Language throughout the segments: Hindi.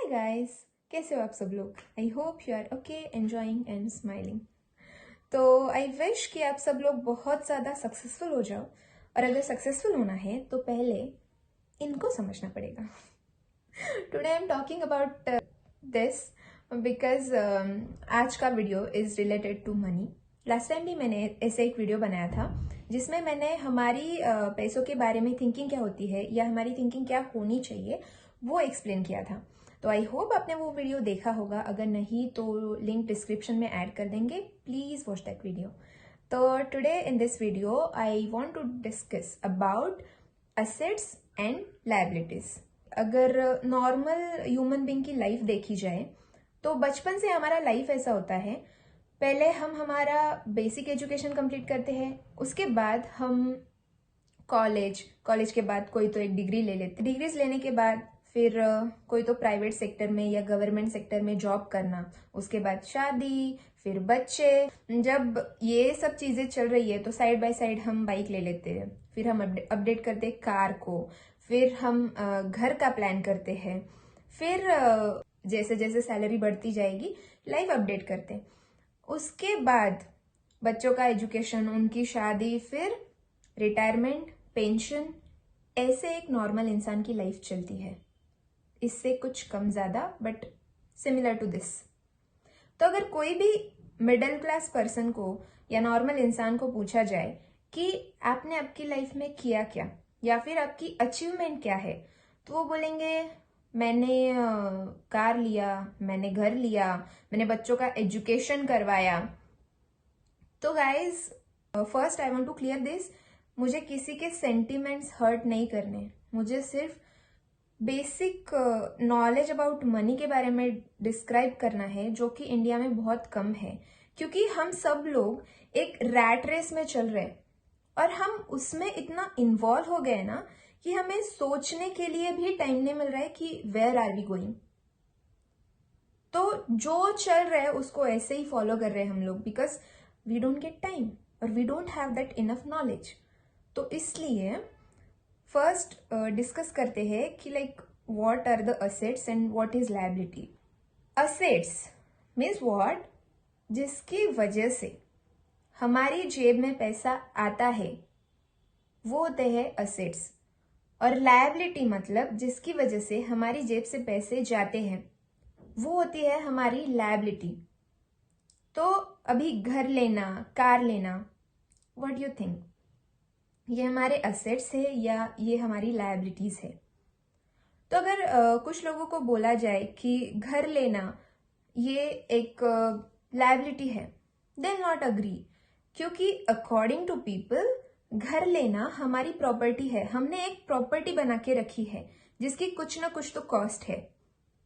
गाइस, कैसे हो आप सब लोग। I hope you are okay, enjoying and smiling. तो आई विश कि आप सब लोग बहुत ज़्यादा सक्सेसफुल हो जाओ, और अगर सक्सेसफुल होना है तो पहले इनको समझना पड़ेगा। Today I am talking about this because आज का video is related to money. Last time भी मैंने ऐसे एक वीडियो बनाया था जिसमें मैंने हमारी पैसों के बारे में थिंकिंग क्या होती है या हमारी थिंकिंग क्या होनी चाहिए वो एक्सप्लेन किया था। तो आई होप आपने वो वीडियो देखा होगा, अगर नहीं तो लिंक डिस्क्रिप्शन में ऐड कर देंगे, प्लीज वॉच दैट वीडियो। तो today in this video I want to discuss about assets and liabilities. अगर नॉर्मल ह्यूमन बीइंग की लाइफ देखी जाए तो बचपन से हमारा लाइफ ऐसा होता है, पहले हम हमारा बेसिक एजुकेशन कंप्लीट करते हैं, उसके बाद हम कॉलेज के बाद कोई तो एक डिग्री ले लेते, डिग्रीज लेने के बाद फिर कोई तो प्राइवेट सेक्टर में या गवर्नमेंट सेक्टर में जॉब करना, उसके बाद शादी, फिर बच्चे। जब ये सब चीजें चल रही है तो साइड बाय साइड हम बाइक ले लेते हैं, फिर हम अपडेट करते हैं कार को, फिर हम घर का प्लान करते हैं, फिर जैसे जैसे सैलरी बढ़ती जाएगी लाइफ अपडेट करते हैं। उसके बाद बच्चों का एजुकेशन, उनकी शादी, फिर रिटायरमेंट, पेंशन, ऐसे एक नॉर्मल इंसान की लाइफ चलती है, इससे कुछ कम ज्यादा बट सिमिलर टू दिस। तो अगर कोई भी मिडिल क्लास पर्सन को या नॉर्मल इंसान को पूछा जाए कि आपने आपकी लाइफ में किया क्या या फिर आपकी अचीवमेंट क्या है, तो वो बोलेंगे मैंने कार लिया, मैंने घर लिया, मैंने बच्चों का एजुकेशन करवाया। तो guys, first I want to clear this, मुझे किसी के सेंटिमेंट्स हर्ट नहीं करने, मुझे सिर्फ बेसिक नॉलेज अबाउट मनी के बारे में डिस्क्राइब करना है, जो कि इंडिया में बहुत कम है, क्योंकि हम सब लोग एक रैट रेस में चल रहे हैं और हम उसमें इतना इन्वॉल्व हो गए ना कि हमें सोचने के लिए भी टाइम नहीं मिल रहा है कि वेयर आर वी गोइंग। तो जो चल रहा है उसको ऐसे ही फॉलो कर रहे हैं हम लोग, because we don't get time और we don't have that enough knowledge. तो इसलिए फर्स्ट डिस्कस करते हैं कि like what are the assets and what is liability. Assets means what, जिसकी वजह से हमारी जेब में पैसा आता है, वो होते हैं असेट्स। और लायबिलिटी मतलब जिसकी वजह से हमारी जेब से पैसे जाते हैं, वो होती है हमारी लायबिलिटी। तो अभी घर लेना, कार लेना, व्हाट यू थिंक, ये हमारे असेट्स है या ये हमारी लायबिलिटीज है? तो अगर कुछ लोगों को बोला जाए कि घर लेना ये एक लायबिलिटी है, देन नॉट अग्री, क्योंकि अकॉर्डिंग टू पीपल घर लेना हमारी प्रॉपर्टी है, हमने एक प्रॉपर्टी बना के रखी है जिसकी कुछ ना कुछ तो कॉस्ट है।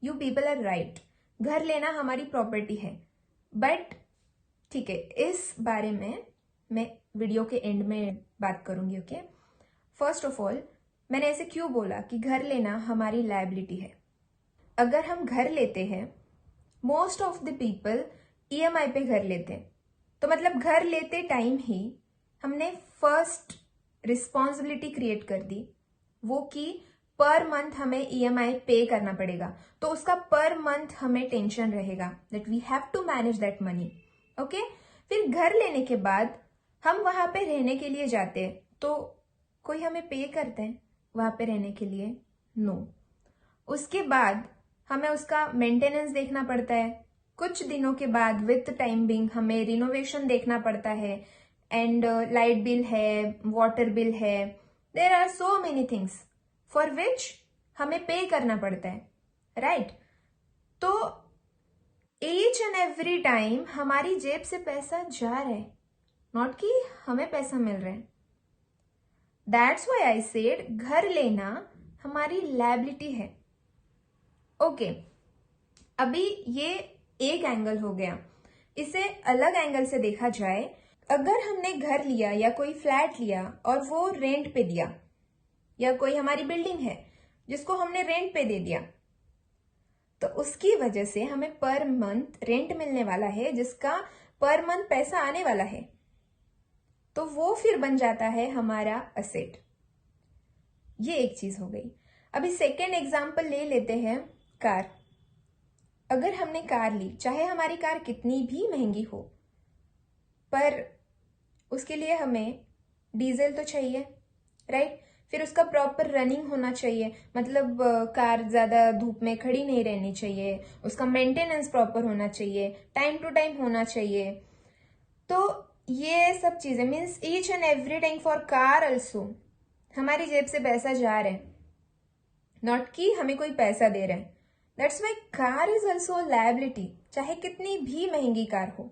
यू पीपल आर राइट, घर लेना हमारी प्रॉपर्टी है, बट ठीक है, इस बारे में मैं वीडियो के एंड में बात करूंगी। ओके, फर्स्ट ऑफ ऑल मैंने ऐसे क्यों बोला कि घर लेना हमारी लायबिलिटी है? अगर हम घर लेते हैं, most of the people EMI पे घर लेते हैं, तो मतलब घर लेते टाइम ही हमने फर्स्ट रिस्पॉन्सिबिलिटी क्रिएट कर दी, वो कि पर मंथ हमें ईएमआई पे करना पड़ेगा। तो उसका पर मंथ हमें टेंशन रहेगा that we have to manage that money. Okay, फिर घर लेने के बाद हम वहां पे रहने के लिए जाते हैं, तो कोई हमें पे करते हैं वहां पे रहने के लिए? नो। उसके बाद हमें उसका मेंटेनेंस देखना पड़ता है, कुछ दिनों के बाद विथ टाइम बिंग हमें रिनोवेशन देखना पड़ता है, एंड लाइट बिल है, वाटर बिल है, there are so many things for which हमें पे करना पड़ता है, राइट? तो ईच एंड एवरी टाइम हमारी जेब से पैसा जा रहा है, नॉट कि हमें पैसा मिल रहा है। दैट्स व्हाई आई सेड घर लेना हमारी लायबिलिटी है। ओके, अभी ये एक एंगल हो गया। इसे अलग एंगल से देखा जाए, अगर हमने घर लिया या कोई फ्लैट लिया और वो रेंट पे दिया, या कोई हमारी बिल्डिंग है जिसको हमने रेंट पे दे दिया, तो उसकी वजह से हमें पर मंथ रेंट मिलने वाला है, जिसका पर मंथ पैसा आने वाला है, तो वो फिर बन जाता है हमारा असेट। ये एक चीज हो गई। अभी सेकेंड एग्जाम्पल ले लेते हैं कार। अगर हमने कार ली, चाहे हमारी कार कितनी भी महंगी हो, पर उसके लिए हमें डीजल तो चाहिए, राइट? फिर उसका प्रॉपर रनिंग होना चाहिए, मतलब कार ज्यादा धूप में खड़ी नहीं रहनी चाहिए, उसका मेंटेनेंस प्रॉपर होना चाहिए, टाइम टू टाइम होना चाहिए। तो ये सब चीजें means each and everything for car also हमारी जेब से पैसा जा रहा है, नॉट कि हमें कोई पैसा दे रहा है। That's why car is also liability, चाहे कितनी भी महंगी कार हो।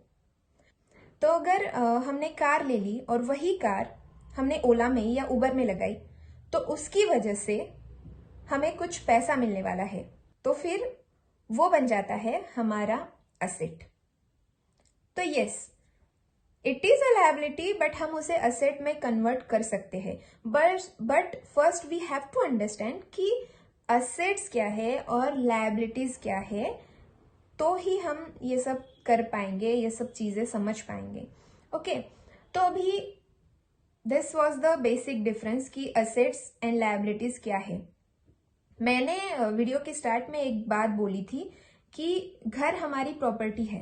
तो अगर हमने कार ले ली और वही कार हमने ओला में या उबर में लगाई, तो उसकी वजह से हमें कुछ पैसा मिलने वाला है, तो फिर वो बन जाता है हमारा असेट। तो yes, it is a liability, but हम उसे असेट में कन्वर्ट कर सकते हैं। But first we have to understand कि असेट्स क्या है और लायबिलिटीज क्या है, तो ही हम ये सब कर पाएंगे, ये सब चीजें समझ पाएंगे। ओके, तो अभी this was the basic difference कि असेट्स एंड लायबिलिटीज क्या है। मैंने वीडियो के स्टार्ट में एक बात बोली थी कि घर हमारी प्रॉपर्टी है।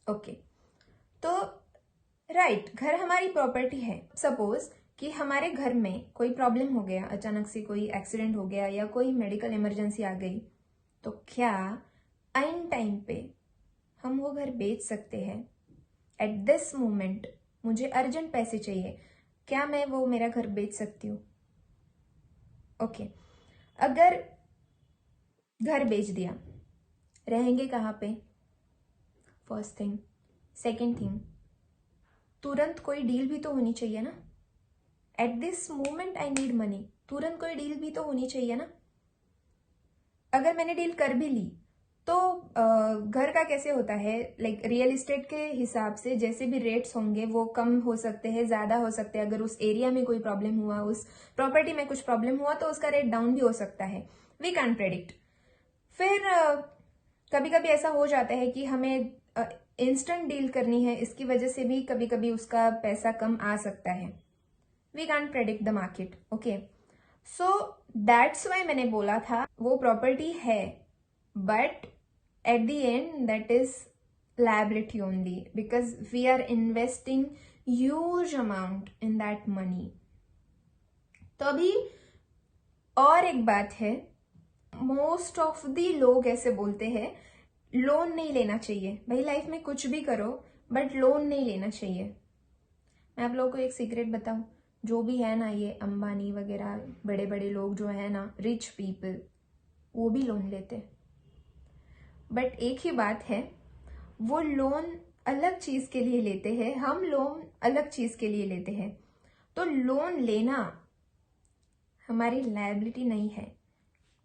ओके, तो राइट, घर हमारी प्रॉपर्टी है। सपोज कि हमारे घर में कोई प्रॉब्लम हो गया, अचानक से कोई एक्सीडेंट हो गया या कोई मेडिकल इमरजेंसी आ गई, तो क्या आइन टाइम पे हम वो घर बेच सकते हैं? एट दिस मोमेंट मुझे अर्जेंट पैसे चाहिए, क्या मैं वो मेरा घर बेच सकती हूँ? ओके, अगर घर बेच दिया, रहेंगे कहाँ पे? First thing. सेकेंड थिंग, तुरंत कोई डील भी तो होनी चाहिए ना। At this moment I need money, तुरंत कोई डील भी तो होनी चाहिए ना। अगर मैंने डील कर भी ली, तो घर का कैसे होता है, लाइक रियल एस्टेट के हिसाब से जैसे भी रेट्स होंगे वो कम हो सकते हैं, ज्यादा हो सकते हैं। अगर उस एरिया में कोई प्रॉब्लम हुआ, उस प्रॉपर्टी में कुछ प्रॉब्लम हुआ, तो उसका रेट डाउन भी हो सकता है। We can predict. फिर कभी कभी ऐसा हो जाता है कि हमें इंस्टेंट डील करनी है, इसकी वजह से भी कभी कभी उसका पैसा कम आ सकता है। We can predict the market. Okay, so that's why मैंने बोला था वो प्रॉपर्टी है, but at the end that is liability only, because we are investing huge amount in that money. तो अभी और एक बात है, मोस्ट ऑफ द लोग ऐसे बोलते हैं लोन नहीं लेना चाहिए। भाई लाइफ में कुछ भी करो बट लोन नहीं लेना चाहिए। मैं आप लोगों को एक सीक्रेट बताऊं, जो भी है ना ये अंबानी वगैरह बड़े बड़े लोग जो है ना, रिच पीपल, वो भी लोन लेते हैं। बट एक ही बात है, वो लोन अलग चीज के लिए लेते हैं, हम लोन अलग चीज के लिए लेते हैं। तो लोन लेना हमारी लायबिलिटी नहीं है,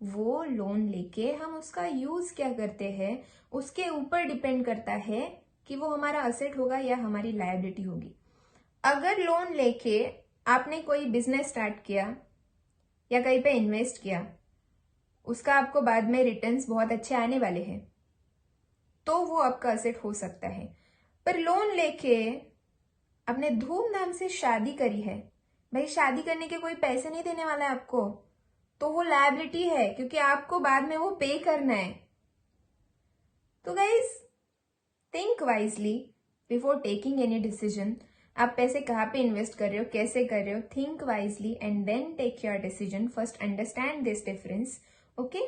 वो लोन लेके हम उसका यूज क्या करते हैं उसके ऊपर डिपेंड करता है कि वो हमारा असेट होगा या हमारी लायबिलिटी होगी। अगर लोन लेके आपने कोई बिजनेस स्टार्ट किया या कहीं पे इन्वेस्ट किया, उसका आपको बाद में रिटर्न्स बहुत अच्छे आने वाले हैं, तो वो आपका असेट हो सकता है। पर लोन लेके आपने धूमधाम से शादी करी है, भाई शादी करने के कोई पैसे नहीं देने वाला है आपको, तो वो लायबिलिटी है, क्योंकि आपको बाद में वो पे करना है। तो guys, think wisely before taking any decision. आप पैसे कहाँ पे इन्वेस्ट कर रहे हो, कैसे कर रहे हो, think wisely and then take your decision. First understand this difference. Okay,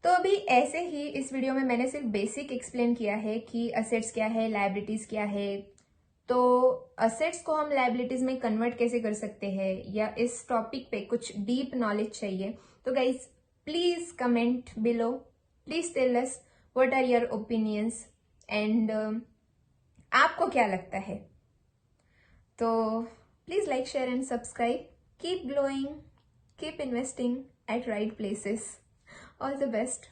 तो अभी ऐसे ही इस वीडियो में मैंने सिर्फ बेसिक एक्सप्लेन किया है कि असेट्स क्या है, लायबिलिटीज क्या है। तो असेट्स को हम लायबिलिटीज में कन्वर्ट कैसे कर सकते हैं, या इस टॉपिक पे कुछ डीप नॉलेज चाहिए, तो guys please comment below, please tell us what are your opinions and आपको क्या लगता है। तो please like, share and subscribe. Keep glowing, keep investing at right places. All the best.